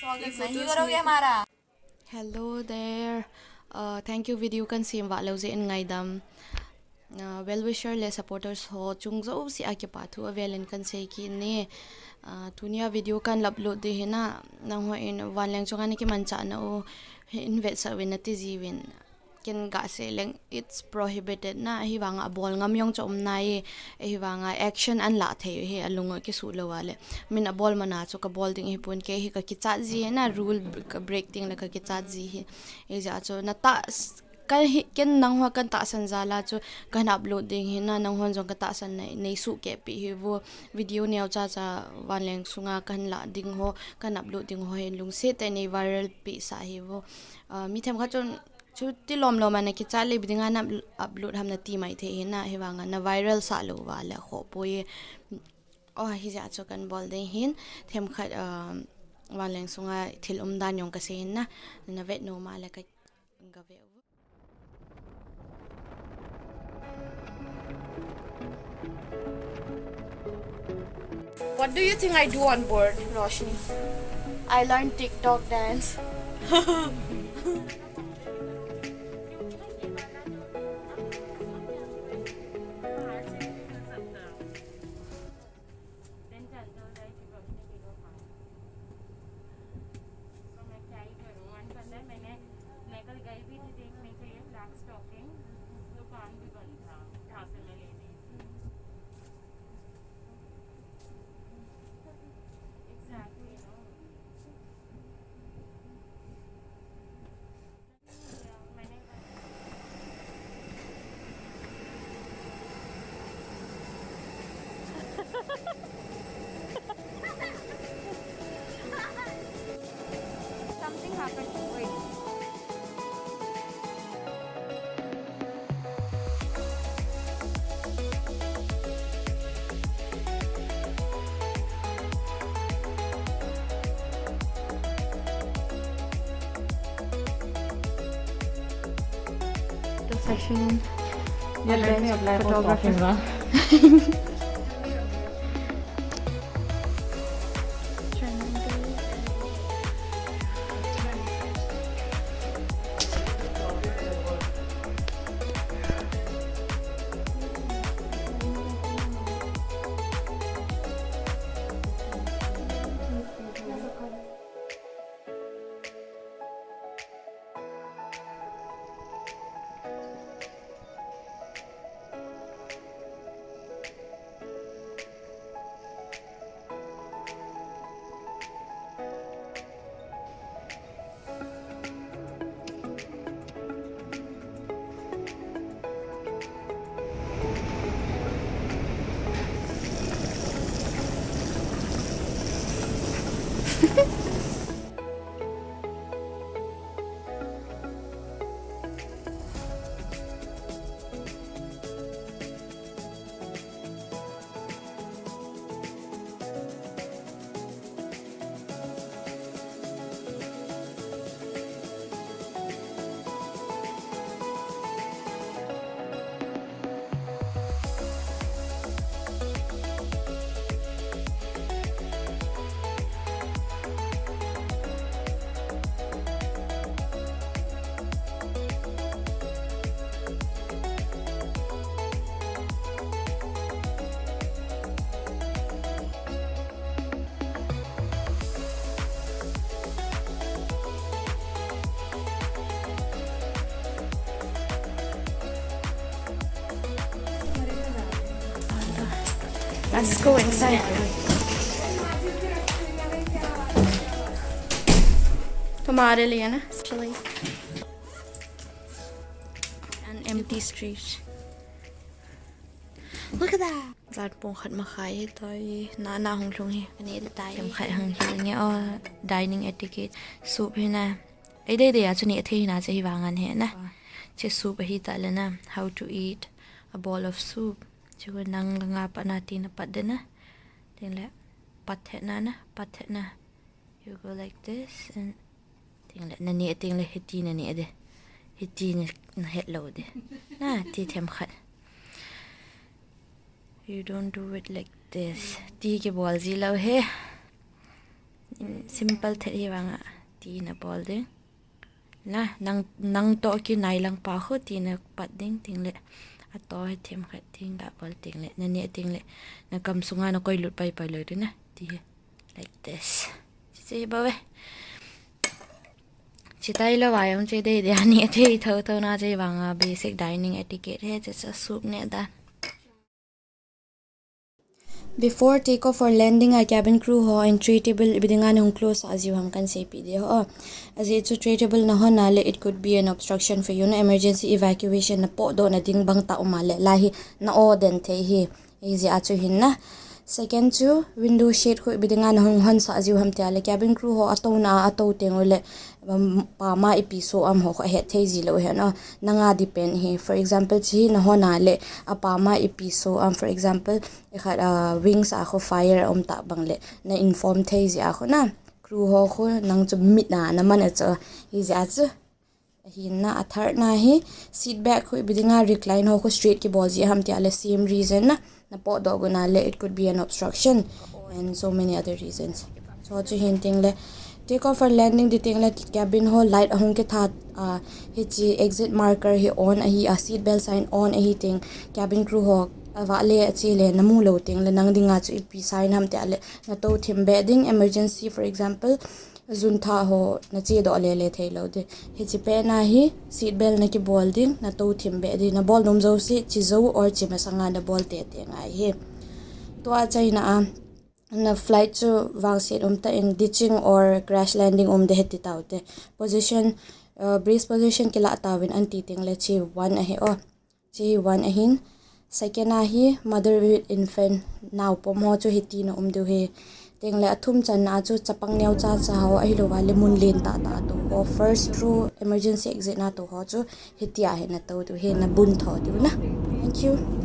स्वागत नहीं करोगे हमारा. Hello there. Thank you video kan sim wa lo in ngaidam. Well wisher le supporters ho chung zo si ake pa thu avelen kan sei ki ne. Tunia video kan upload de hena nang ho in wan lang chunga ni ki mancha na o invest sa win ati jiwin. Ken ga se leng it's prohibited na hi wanga bol ngam yong chom nai hi wanga action an la the he alunga ki su lo wale min a bol mana cho ka bol ding hi pun ke hi ka ki cha ji na rule break ding la ka ki cha ji hi e ja cho na ta kan hi ken nang ho kan ta san za la cho kan upload ding hi na nang hon jong ka ta san nei su ke pi hi wo video ne cha cha wan leng sunga kan la ding ho kan upload ding ho he lung se te nei viral pi sa hi wo mi them kha chon chu ti lom lom ana ki chale bidinga na upload hamna ti mai the na hewanga na viral sa lo wala kho poye oh hi ja cho kan bol de hin them khat waleng sunga thil dan yong ka se na na vet no ma la ka ga ve. What do you think I do on board, Roshni? I learned TikTok dance. Something happened. Wait. The session. Yeah, let me apply for photography. Let's go inside. तुम्हारे लिए ना actually an empty street. Look at that. Zat pong khat makai toy na hong lung hi ani dai tam khat hang hi nge o dining etiquette soup hi na ai dai dai achuni the na che hi wangan he na che soup hi ta le na how to eat a bowl of soup chu nang nga pa na ti na pat de na tin le pat na you go like this and ting le na ni ting le hiti na ni de hiti na het lo de na ti them khat. You don't do it like this. Ti ke bol ji lo he. simple the hi wanga ti na bol ding na nang to ki nai lang pa kho ti na pat ding ting le a to he them khat ting da bol ting le na ne ting le na kam sunga na koi lut pai pai le de na ti like this chi ba we chi tai lo wa yong che de de ani the tho tho na che wanga basic dining etiquette he just a soup ne da. Before takeoff or landing, a cabin crew ho and tray table ibidingan hong close as you ham kan say pidi ho. As it's a tray table na ho nale, it could be an obstruction for you na emergency evacuation na po do na ding bang ta umale lahi na o den te hi easy achu hin na. Second to window shade ko ibidingan hong han sa as you ham te ale cabin crew ho ato na ato tengole pa ma episo am ho he te zilo he no nanga depend hi. For example chi na ho nale a pa ma episo for example wings ako fire ta bangle na inform thei zi ako na crew ho ko nang chu mit na naman acha hi za chu hin na athar na hi seat back ko bidinga recline ho ko straight ki ball ji ham ti ale same reason na po do go na le it could be an obstruction and so many other reasons. So chu hinting le take off or landing the thing like cabin ho light ahong ke tha hi chi exit marker hi on a seat belt sign on hi ting cabin crew ho awa le chi le namu lo ting le nang dinga chu pi sign ham te ale na to thim bedding emergency for example zun tha ho na che do le thei lo de hi chi pe na hi seat belt na ki bol ding na to thim be di na bol dom zo si chi zo or chi ma sanga na bol te ngai hi to a chai na na flight chu wang set ta in ditching or crash landing de heti taute position brace position kila tawin anti ting le chi 1 a he o chi 1 a hin second a hi mother with infant now pom ho chu hiti na du he teng le athum chan na chu chapang neu cha cha ho ai lo wa le mun len ta to o first through emergency exit na to ho chu hiti a he na to du he na bun tho du na. Thank you.